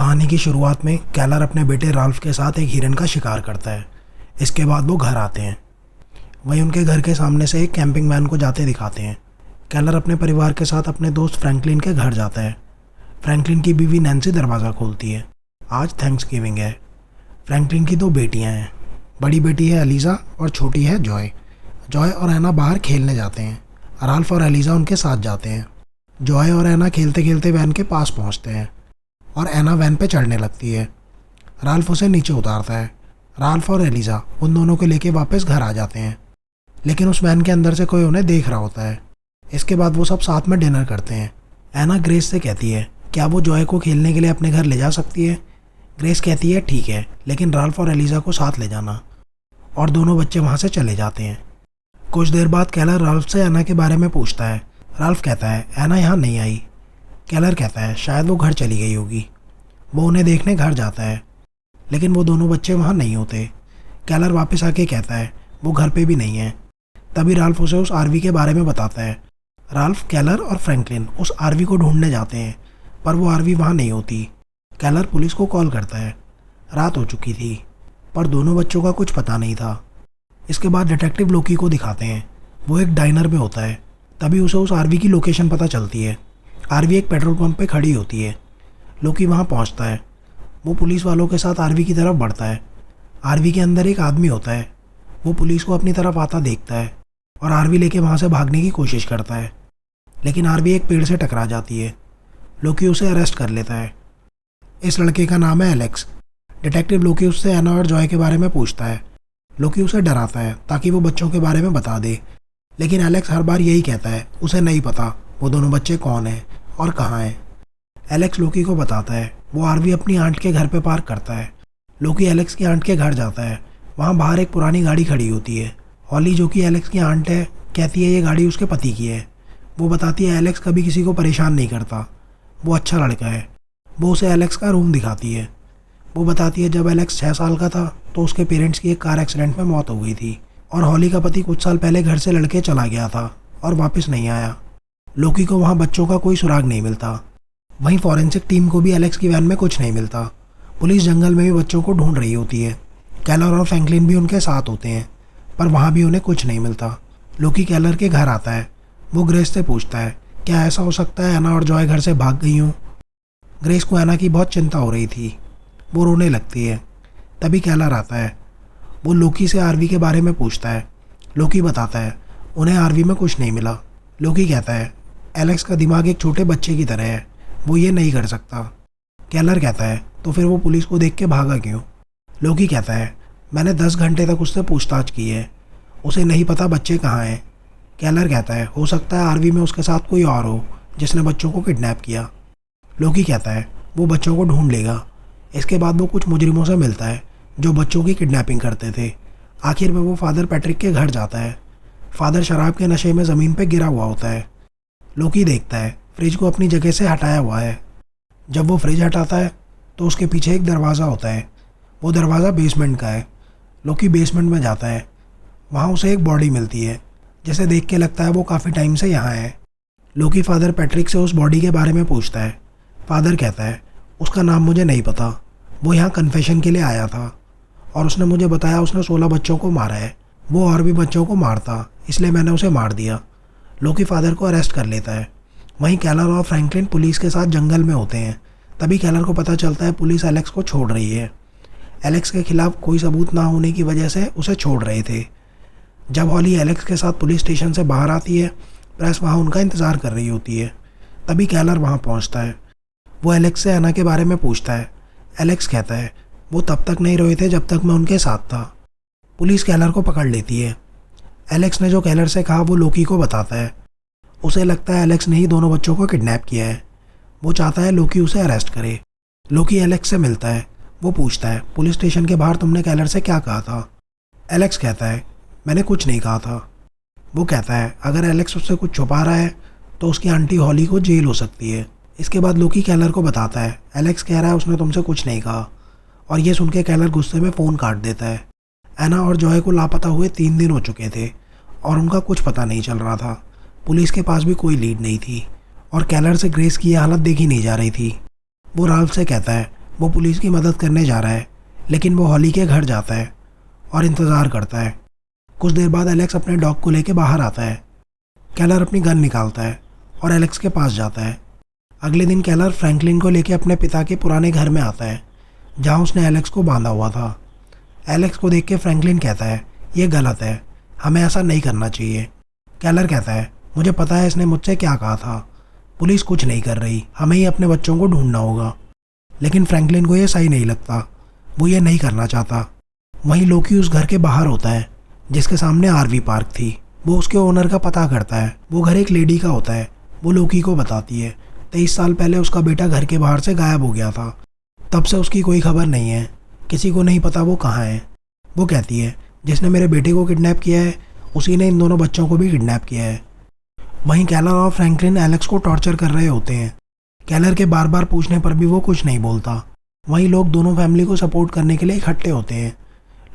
कहानी की शुरुआत में कैलर अपने बेटे राल्फ के साथ एक हिरन का शिकार करता है। इसके बाद वो घर आते हैं। वहीं उनके घर के सामने से एक कैंपिंग वैन को जाते दिखाते हैं। कैलर अपने परिवार के साथ अपने दोस्त फ्रैंकलिन के घर जाता है। फ्रैंकलिन की बीवी नैन्सी दरवाज़ा खोलती है। आज थैंक्सगिविंग है। फ्रैंकलिन की 2 बेटियां हैं। बड़ी बेटी है एलिज़ा और छोटी है जॉय। जॉय और एना बाहर खेलने जाते हैं। राल्फ और एलिज़ा उनके साथ जाते हैं। जॉय और एना खेलते खेलते वैन के पास पहुंचते हैं और एना वैन पे चढ़ने लगती है। राल्फ उसे नीचे उतारता है। राल्फ और एलिज़ा उन दोनों को लेके वापस घर आ जाते हैं, लेकिन उस वैन के अंदर से कोई उन्हें देख रहा होता है। इसके बाद वो सब साथ में डिनर करते हैं। एना ग्रेस से कहती है क्या वो जॉय को खेलने के लिए अपने घर ले जा सकती है। ग्रेस कहती है ठीक है, लेकिन राल्फ और एलिज़ा को साथ ले जाना। और दोनों बच्चे वहाँ से चले जाते हैं। कुछ देर बाद कैलर राल्फ से एना के बारे में पूछता है। राल्फ कहता है एना यहाँ नहीं आई। कैलर कहता है शायद वो घर चली गई होगी। वो उन्हें देखने घर जाता है, लेकिन वो दोनों बच्चे वहाँ नहीं होते। कैलर वापस आके कहता है वो घर पे भी नहीं है। तभी राल्फ उसे उस आरवी के बारे में बताता है। राल्फ, कैलर और फ्रैंकलिन उस आरवी को ढूंढने जाते हैं, पर वो आरवी वहाँ नहीं होती। कैलर पुलिस को कॉल करता है। रात हो चुकी थी, पर दोनों बच्चों का कुछ पता नहीं था। इसके बाद डिटेक्टिव लोकी को दिखाते हैं। वो एक डाइनर में होता है। तभी उसे उस आरवी की लोकेशन पता चलती है। आरवी एक पेट्रोल पंप पे खड़ी होती है। लोकी वहाँ पहुँचता है। वो पुलिस वालों के साथ आरवी की तरफ बढ़ता है। आरवी के अंदर एक आदमी होता है। वो पुलिस को अपनी तरफ आता देखता है और आरवी लेके वहाँ से भागने की कोशिश करता है, लेकिन आरवी एक पेड़ से टकरा जाती है। लोकी उसे अरेस्ट कर लेता है। इस लड़के का नाम है एलेक्स। डिटेक्टिव लोकी उससे एना और जॉय के बारे में पूछता है। लोकी उसे डराता है ताकि वो बच्चों के बारे में बता दे, लेकिन एलेक्स हर बार यही कहता है उसे नहीं पता वो दोनों बच्चे कौन हैं और कहाँ हैं। एलेक्स लोकी को बताता है वो आरवी अपनी आंट के घर पे पार्क करता है। लोकी एलेक्स की आंट के घर जाता है। वहाँ बाहर एक पुरानी गाड़ी खड़ी होती है। हॉली, जो कि एलेक्स की आंट है, कहती है ये गाड़ी उसके पति की है। वो बताती है एलेक्स कभी किसी को परेशान नहीं करता, वो अच्छा लड़का है। वो उसे एलेक्स का रूम दिखाती है। वो बताती है जब एलेक्स 6 साल का था तो उसके पेरेंट्स की एक कार एक्सीडेंट में मौत हो गई थी और हॉली का पति कुछ साल पहले घर से लड़के चला गया था और वापस नहीं आया। लोकी को वहाँ बच्चों का कोई सुराग नहीं मिलता। वहीं फॉरेंसिक टीम को भी एलेक्स की वैन में कुछ नहीं मिलता। पुलिस जंगल में भी बच्चों को ढूंढ रही होती है। कैलर और फ्रैंकलिन भी उनके साथ होते हैं, पर वहाँ भी उन्हें कुछ नहीं मिलता। लोकी कैलर के घर आता है। वो ग्रेस से पूछता है क्या ऐसा हो सकता है एना और जॉय घर से भाग गई हूँ। ग्रेस को एना की बहुत चिंता हो रही थी। वो रोने लगती है। तभी कैलर आता है। वो लोकी से आरवी के बारे में पूछता है। लोकी बताता है उन्हें आरवी में कुछ नहीं मिला। लोकी कहता है एलेक्स का दिमाग एक छोटे बच्चे की तरह है, वो ये नहीं कर सकता। कैलर कहता है तो फिर वो पुलिस को देख के भागा क्यों। लोकी कहता है मैंने 10 घंटे तक उससे पूछताछ की है, उसे नहीं पता बच्चे कहाँ हैं। कैलर कहता है हो सकता है आरवी में उसके साथ कोई और हो जिसने बच्चों को किडनैप किया। लोकी कहता है वो बच्चों को ढूंढ लेगा। इसके बाद वो कुछ मुजरिमों से मिलता है जो बच्चों की किडनैपिंग करते थे। आखिर में वो फादर पैट्रिक के घर जाता है। फादर शराब के नशे में ज़मीन पर गिरा हुआ होता है। लोकी देखता है फ्रिज को अपनी जगह से हटाया हुआ है। जब वो फ्रिज हटाता है तो उसके पीछे एक दरवाज़ा होता है। वो दरवाज़ा बेसमेंट का है। लोकी बेसमेंट में जाता है। वहाँ उसे एक बॉडी मिलती है, जिसे देख के लगता है वो काफ़ी टाइम से यहाँ है। लोकी फादर पैट्रिक से उस बॉडी के बारे में पूछता है। फादर कहता है उसका नाम मुझे नहीं पता, वो यहाँ कन्फेशन के लिए आया था और उसने मुझे बताया उसने 16 बच्चों को मारा है। वो और भी बच्चों को मारता, इसलिए मैंने उसे मार दिया। लोकी फादर को अरेस्ट कर लेता है। वहीं कैलर और फ्रैंकलिन पुलिस के साथ जंगल में होते हैं। तभी कैलर को पता चलता है पुलिस एलेक्स को छोड़ रही है। एलेक्स के खिलाफ कोई सबूत ना होने की वजह से उसे छोड़ रहे थे। जब हॉली एलेक्स के साथ पुलिस स्टेशन से बाहर आती है, प्रेस वहाँ उनका इंतज़ार कर रही होती है। तभी कैलर वहाँ पहुँचता है। वो एलेक्स से एना के बारे में पूछता है। एलेक्स कहता है वो तब तक नहीं रोए थे जब तक मैं उनके साथ था। पुलिस कैलर को पकड़ लेती है। एलेक्स ने जो कैलर से कहा वो लोकी को बताता है। उसे लगता है एलेक्स ने ही दोनों बच्चों को किडनैप किया है। वो चाहता है लोकी उसे अरेस्ट करे। लोकी एलेक्स से मिलता है। वो पूछता है पुलिस स्टेशन के बाहर तुमने कैलर से क्या कहा था। एलेक्स कहता है मैंने कुछ नहीं कहा था। वो कहता है अगर एलेक्स उससे कुछ छुपा रहा है तो उसकी आंटी हॉली को जेल हो सकती है। इसके बाद लोकी कैलर को बताता है एलेक्स कह रहा है उसने तुमसे कुछ नहीं कहा, और ये सुन के कैलर गुस्से में फ़ोन काट देता है। एना और जॉय को लापता हुए 3 दिन हो चुके थे और उनका कुछ पता नहीं चल रहा था। पुलिस के पास भी कोई लीड नहीं थी और कैलर से ग्रेस की ये हालत देखी नहीं जा रही थी। वो राल्फ से कहता है वो पुलिस की मदद करने जा रहा है, लेकिन वो हॉली के घर जाता है और इंतज़ार करता है। कुछ देर बाद एलेक्स अपने डॉग को लेकर बाहर आता है। केलर अपनी गन निकालता है और एलेक्स के पास जाता है। अगले दिन केलर फ्रैंकलिन को लेकर अपने पिता के पुराने घर में आता है, जहाँ उसने एलेक्स को बांधा हुआ था। एलेक्स को देख के फ्रैंकलिन कहता है, ये गलत है, हमें ऐसा नहीं करना चाहिए। केलर कहता है, मुझे पता है इसने मुझसे क्या कहा था, पुलिस कुछ नहीं कर रही, हमें ही अपने बच्चों को ढूंढना होगा। लेकिन फ्रैंकलिन को ये सही नहीं लगता, वो ये नहीं करना चाहता। वहीं लोकी उस घर के बाहर होता है जिसके सामने आरवी पार्क थी। वो उसके ओनर का पता करता है। वो घर एक लेडी का होता है। वो लोकी को बताती है 23 साल पहले उसका बेटा घर के बाहर से गायब हो गया था। तब से उसकी कोई खबर नहीं है, किसी को नहीं पता वो कहाँ है। वो कहती है, जिसने मेरे बेटे को किडनैप किया है उसी ने इन दोनों बच्चों को भी किडनैप किया है। वहीं केलर और फ्रैंकलिन एलेक्स को टॉर्चर कर रहे होते हैं। केलर के बार बार पूछने पर भी वो कुछ नहीं बोलता। वहीं लोग दोनों फैमिली को सपोर्ट करने के लिए इकट्ठे होते हैं।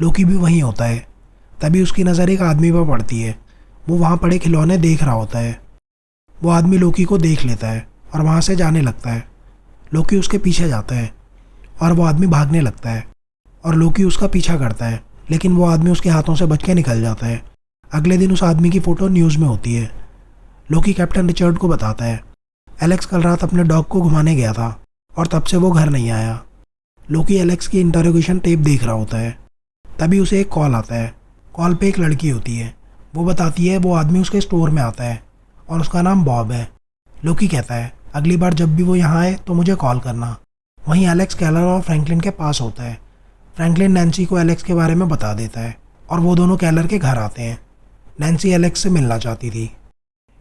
लोकी भी वहीं होता है। तभी उसकी नज़र एक आदमी पर पड़ती है। वो वहाँ पड़े खिलौने देख रहा होता है। वो आदमी लोकी को देख लेता है और वहाँ से जाने लगता है। लोकी उसके पीछे जाता है और वो आदमी भागने लगता है और लोकी उसका पीछा करता है, लेकिन वो आदमी उसके हाथों से बच के निकल जाता है। अगले दिन उस आदमी की फ़ोटो न्यूज़ में होती है। लोकी कैप्टन रिचर्ड को बताता है, एलेक्स कल रात अपने डॉग को घुमाने गया था और तब से वो घर नहीं आया। लोकी एलेक्स की इंटरोगेशन टेप देख रहा होता है। तभी उसे एक कॉल आता है। कॉल पे एक लड़की होती है। वो बताती है वो आदमी उसके स्टोर में आता है और उसका नाम बॉब है। लोकी कहता है, अगली बार जब भी वो यहाँ आए तो मुझे कॉल करना। वहीं एलेक्स केलर और फ्रैंकलिन के पास होता है। फ्रैंकलिन नैन्सी को एलेक्स के बारे में बता देता है और वो दोनों केलर के घर आते हैं। नैन्सी एलेक्स से मिलना चाहती थी।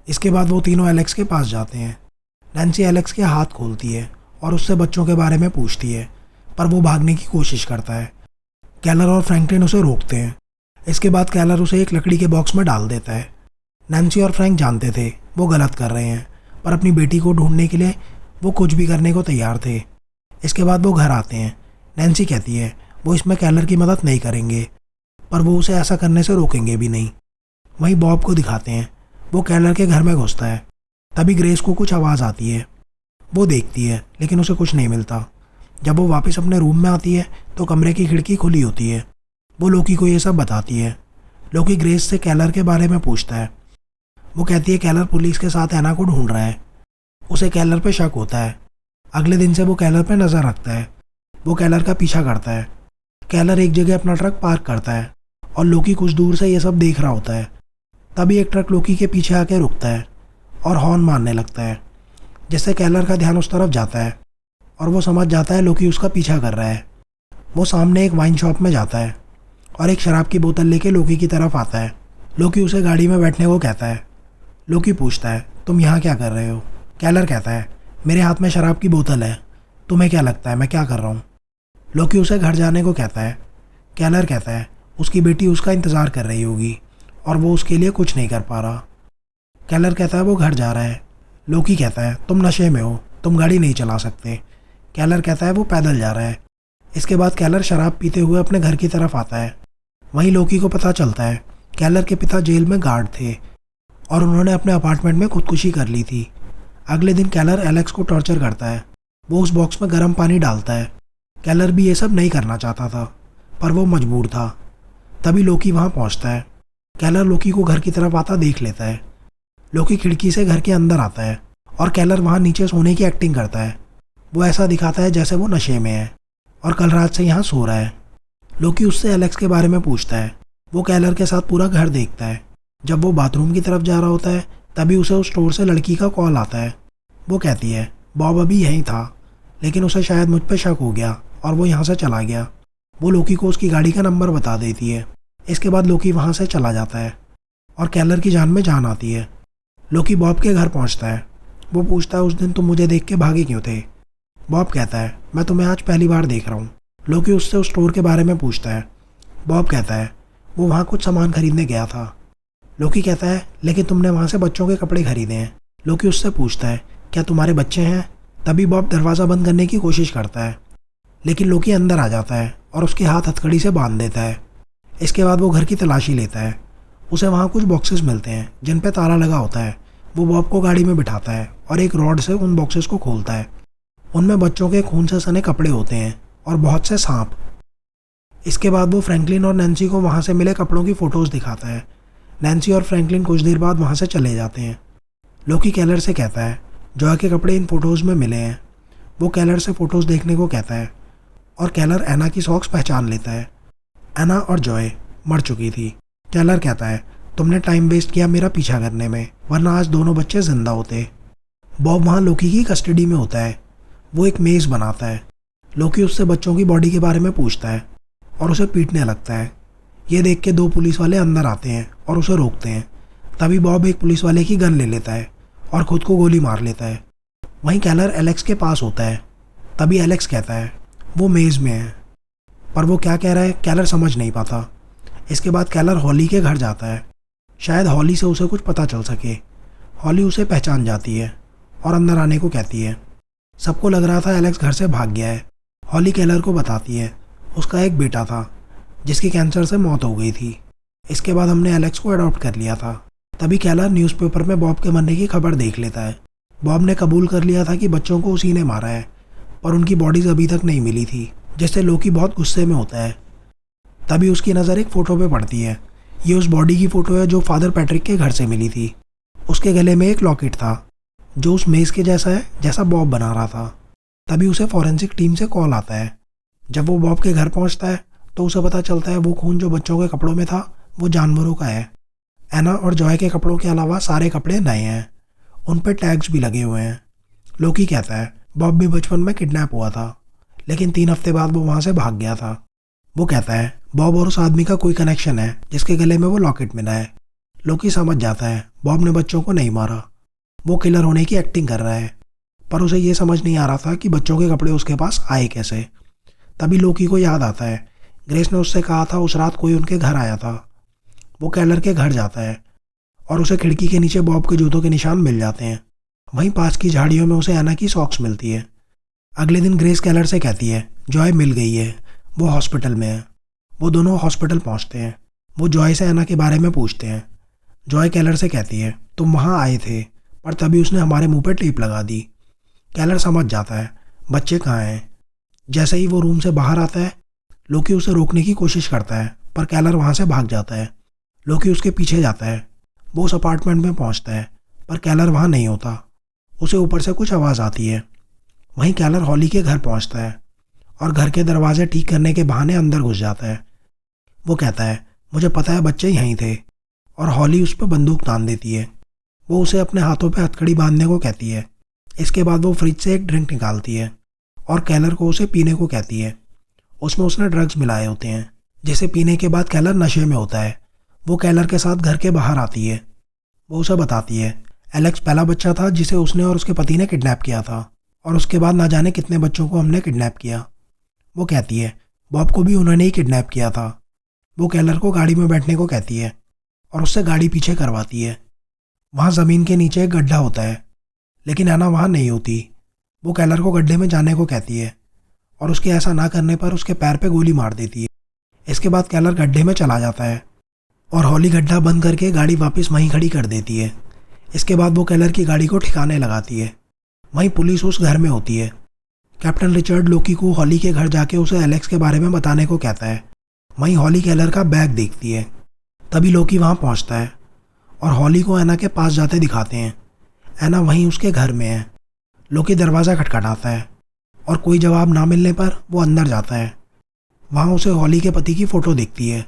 इसके बाद वो तीनों एलेक्स के पास जाते हैं। नैन्सी एलेक्स के हाथ खोलती है और उससे बच्चों के बारे में पूछती है, पर वो भागने की कोशिश करता है। केलर और फ्रैंकलिन उसे रोकते हैं। इसके बाद केलर उसे एक लकड़ी के बॉक्स में डाल देता है। नैन्सी और फ्रैंक जानते थे वो गलत कर रहे हैं, पर अपनी बेटी को ढूंढने के लिए वो कुछ भी करने को तैयार थे। इसके बाद वो घर आते हैं। नैन्सी कहती है वो इसमें केलर की मदद नहीं करेंगे, पर वो उसे ऐसा करने से रोकेंगे भी नहीं। वहीं बॉब को दिखाते हैं। वो केलर के घर में घुसता है। तभी ग्रेस को कुछ आवाज़ आती है। वो देखती है, लेकिन उसे कुछ नहीं मिलता। जब वो वापस अपने रूम में आती है तो कमरे की खिड़की खुली होती है। वो लोकी को ये सब बताती है। लोकी ग्रेस से केलर के बारे में पूछता है। वो कहती है केलर पुलिस के साथ एना को ढूंढ रहा है। उसे केलर पे शक होता है। अगले दिन से वो केलर पे नज़र रखता है। वो केलर का पीछा करता है। केलर एक जगह अपना ट्रक पार्क करता है और लोकी कुछ दूर से ये सब देख रहा होता है। तभी एक ट्रक लोकी के पीछे आके रुकता है और हॉर्न मारने लगता है, जिससे केलर का ध्यान उस तरफ जाता है और वो समझ जाता है लोकी उसका पीछा कर रहा है। वो सामने एक वाइन शॉप में जाता है और एक शराब की बोतल लेके लोकी की तरफ आता है। लोकी उसे गाड़ी में बैठने को कहता है। लोकी पूछता है, तुम यहाँ क्या कर रहे हो? केलर कहता है, मेरे हाथ में शराब की बोतल है, तुम्हें क्या लगता है मैं क्या कर रहा हूँ? लोकी उसे घर जाने को कहता है। केलर कहता है उसकी बेटी उसका इंतज़ार कर रही होगी और वो उसके लिए कुछ नहीं कर पा रहा। केलर कहता है वो घर जा रहा है। लोकी कहता है तुम नशे में हो, तुम गाड़ी नहीं चला सकते। केलर कहता है वो पैदल जा रहा है। इसके बाद केलर शराब पीते हुए अपने घर की तरफ आता है। वहीं लोकी को पता चलता है केलर के पिता जेल में गार्ड थे और उन्होंने अपने अपार्टमेंट में खुदकुशी कर ली थी। अगले दिन केलर एलेक्स को टॉर्चर करता है। वो उस बॉक्स में गर्म पानी डालता है। केलर भी ये सब नहीं करना चाहता था, पर वो मजबूर था। तभी लोकी वहाँ पहुँचता है। केलर लोकी को घर की तरफ आता देख लेता है। लोकी खिड़की से घर के अंदर आता है और केलर वहाँ नीचे सोने की एक्टिंग करता है। वो ऐसा दिखाता है जैसे वो नशे में है और कल रात से यहाँ सो रहा है। लोकी उससे एलेक्स के बारे में पूछता है। वो केलर के साथ पूरा घर देखता है। जब वो बाथरूम की तरफ जा रहा होता है तभी उसे उस स्टोर से लड़की का कॉल आता है। वो कहती है बॉब अभी यहीं था, लेकिन उसे शायद मुझ पर शक हो गया और वो यहाँ से चला गया। वो लोकी को उसकी गाड़ी का नंबर बता देती है। इसके बाद लोकी वहाँ से चला जाता है और केलर की जान में जान आती है। लोकी बॉब के घर पहुँचता है। वो पूछता है उस दिन तुम मुझे देख के भागे क्यों थे? बॉब कहता है मैं तुम्हें आज पहली बार देख रहा हूँ। लोकी उससे उस स्टोर के बारे में पूछता है। बॉब कहता है वो वहाँ कुछ सामान खरीदने गया था। लोकी कहता है लेकिन तुमने वहाँ से बच्चों के कपड़े खरीदे हैं। लोकी उससे पूछता है क्या तुम्हारे बच्चे हैं? तभी बॉब दरवाज़ा बंद करने की कोशिश करता है, लेकिन लोकी अंदर आ जाता है और उसके हाथ हथकड़ी से बांध देता है। इसके बाद वो घर की तलाशी लेता है। उसे वहाँ कुछ बॉक्सेस मिलते हैं जिन पे ताला लगा होता है। वो बॉब को गाड़ी में बिठाता है और एक रॉड से उन बॉक्सेस को खोलता है। उनमें बच्चों के खून से सने कपड़े होते हैं और बहुत से सांप। इसके बाद वो फ्रैंकलिन और नैन्सी को वहाँ से मिले कपड़ों की फ़ोटोज़ दिखाता है। नैन्सी और फ्रैंकलिन कुछ देर बाद वहाँ से चले जाते हैं। लोकी केलर से कहता है जॉय के कपड़े इन फ़ोटोज़ में मिले हैं। वो केलर से फ़ोटोज़ देखने को कहता है और केलर एना की सॉक्स पहचान लेता है। एना और जॉय मर चुकी थी। केलर कहता है तुमने टाइम वेस्ट किया मेरा पीछा करने में, वरना आज दोनों बच्चे जिंदा होते। बॉब वहाँ लोकी की कस्टडी में होता है। वो एक मेज़ बनाता है। लोकी उससे बच्चों की बॉडी के बारे में पूछता है और उसे पीटने लगता है। ये देख के 2 पुलिस वाले अंदर आते हैं और उसे रोकते हैं। तभी बॉब एक पुलिस वाले की गन ले लेता है और खुद को गोली मार लेता है। वहीं केलर एलेक्स के पास होता है। तभी एलेक्स कहता है वो मेज़ में है, पर वो क्या कह रहा है केलर समझ नहीं पाता। इसके बाद केलर हॉली के घर जाता है। शायद हॉली से उसे कुछ पता चल सके। हॉली उसे पहचान जाती है और अंदर आने को कहती है। सबको लग रहा था एलेक्स घर से भाग गया है। हॉली केलर को बताती है उसका एक बेटा था जिसकी कैंसर से मौत हो गई थी। इसके बाद हमने एलेक्स को अडॉप्ट कर लिया था। तभी केलर न्यूज़पेपर में बॉब के मरने की खबर देख लेता है। बॉब ने कबूल कर लिया था कि बच्चों को उसी ने मारा है, पर उनकी बॉडीज़ अभी तक नहीं मिली थी, जिससे लोकी बहुत गुस्से में होता है। तभी उसकी नज़र एक फ़ोटो पे पड़ती है। ये उस बॉडी की फ़ोटो है जो फादर पैट्रिक के घर से मिली थी। उसके गले में एक लॉकेट था जो उस मेज़ के जैसा है जैसा बॉब बना रहा था। तभी उसे फॉरेंसिक टीम से कॉल आता है। जब वो बॉब के घर पहुंचता है तो उसे पता चलता है वो खून जो बच्चों के कपड़ों में था वो जानवरों का है। एना और जॉय के कपड़ों के अलावा सारे कपड़े नए हैं। उन पर टैग्स भी लगे हुए हैं। लोकी कहता है बॉब भी बचपन में किडनैप हुआ था, लेकिन 3 हफ्ते बाद वो वहाँ से भाग गया था। वो कहता है बॉब और उस आदमी का कोई कनेक्शन है जिसके गले में वो लॉकेट मिला है। लोकी समझ जाता है बॉब ने बच्चों को नहीं मारा, वो किलर होने की एक्टिंग कर रहा है, पर उसे ये समझ नहीं आ रहा था कि बच्चों के कपड़े उसके पास आए कैसे। तभी लोकी को याद आता है ग्रेस ने उससे कहा था उस रात कोई उनके घर आया था। वो केलर के घर जाता है और उसे खिड़की के नीचे बॉब के जूतों के निशान मिल जाते हैं। वहीं पास की झाड़ियों में उसे एना की सॉक्स मिलती है। अगले दिन ग्रेस केलर से कहती है जॉय मिल गई है, वो हॉस्पिटल में है। वो दोनों हॉस्पिटल पहुंचते हैं। वो जॉय से एना के बारे में पूछते हैं। जॉय केलर से कहती है तुम वहाँ आए थे, पर तभी उसने हमारे मुंह पर टेप लगा दी। केलर समझ जाता है बच्चे कहाँ हैं। जैसे ही वो रूम से बाहर आता है लोकी उसे रोकने की कोशिश करता है, पर केलर वहाँ से भाग जाता है। लोकी उसके पीछे जाता है। वो उस अपार्टमेंट में पहुँचता है, पर केलर वहाँ नहीं होता। उसे ऊपर से कुछ आवाज़ आती है। वहीं केलर हॉली के घर पहुँचता है और घर के दरवाजे ठीक करने के बहाने अंदर घुस जाता है। वो कहता है मुझे पता है बच्चे यहीं थे, और हॉली उस पर बंदूक तान देती है। वो उसे अपने हाथों पे हथकड़ी बांधने को कहती है। इसके बाद वो फ्रिज से एक ड्रिंक निकालती है और केलर को उसे पीने को कहती है। उसमें उसने ड्रग्स मिलाए होते हैं, जिसे पीने के बाद केलर नशे में होता है। वो केलर के साथ घर के बाहर आती है। वो उसे बताती है एलेक्स पहला बच्चा था जिसे उसने और उसके पति ने किडनैप किया था, और उसके बाद ना जाने कितने बच्चों को हमने किडनैप किया। वो कहती है बॉब को भी उन्होंने ही किडनैप किया था। वो केलर को गाड़ी में बैठने को कहती है और उससे गाड़ी पीछे करवाती है। वहाँ ज़मीन के नीचे एक गड्ढा होता है, लेकिन एना वहाँ नहीं होती। वो केलर को गड्ढे में जाने को कहती है और उसके ऐसा ना करने पर उसके पैर पे गोली मार देती है। इसके बाद केलर गड्ढे में चला जाता है और हॉली गड्ढा बंद करके गाड़ी वापस वहीं खड़ी कर देती है। इसके बाद वो केलर की गाड़ी को ठिकाने लगाती है। वहीं पुलिस उस घर में होती है। कैप्टन रिचर्ड लोकी को हॉली के घर जाके उसे एलेक्स के बारे में बताने को कहता है। वहीं हॉली केलर का बैग देखती है। तभी लोकी वहाँ पहुँचता है और हॉली को एना के पास जाते दिखाते हैं। एना वहीं उसके घर में है। लोकी दरवाज़ा खटखटाता है और कोई जवाब ना मिलने पर वो अंदर जाता है। वहाँ उसे हॉली के पति की फ़ोटो दिखती है,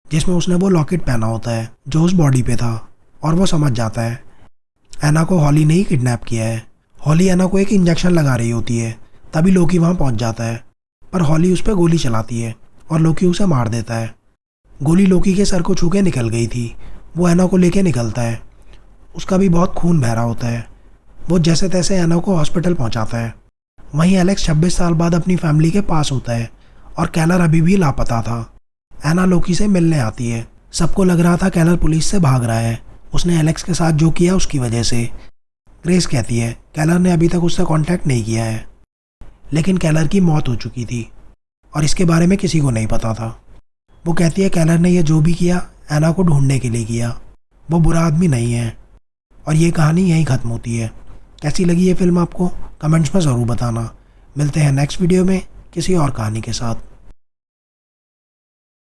जिसमें उसने वो लॉकेट पहना होता है जो उस बॉडी पे था, और वो समझ जाता है एना को हॉली ने ही किडनैप किया है। हॉली एना को एक इंजेक्शन लगा रही होती है। तभी लोकी वहाँ पहुँच जाता है, पर हॉली उस पर गोली चलाती है और लोकी उसे मार देता है। गोली लोकी के सर को छू के निकल गई थी। वो एना को लेके निकलता है। उसका भी बहुत खून बह रहा होता है। वो जैसे तैसे एना को हॉस्पिटल पहुँचाता है। वहीं एलेक्स 26 साल बाद अपनी फैमिली के पास होता है और केलर अभी भी लापता था। एना लोकी से मिलने आती है। सबको लग रहा था केलर पुलिस से भाग रहा है, उसने एलेक्स के साथ जो किया उसकी वजह से। ग्रेस कहती है केलर ने अभी तक उससे कांटेक्ट नहीं किया है, लेकिन केलर की मौत हो चुकी थी और इसके बारे में किसी को नहीं पता था। वो कहती है केलर ने यह जो भी किया एना को ढूंढने के लिए किया। वो बुरा आदमी नहीं है। और ये कहानी यहीं ख़त्म होती है। कैसी लगी ये फिल्म आपको कमेंट्स में ज़रूर बताना। मिलते हैं नेक्स्ट वीडियो में किसी और कहानी के साथ।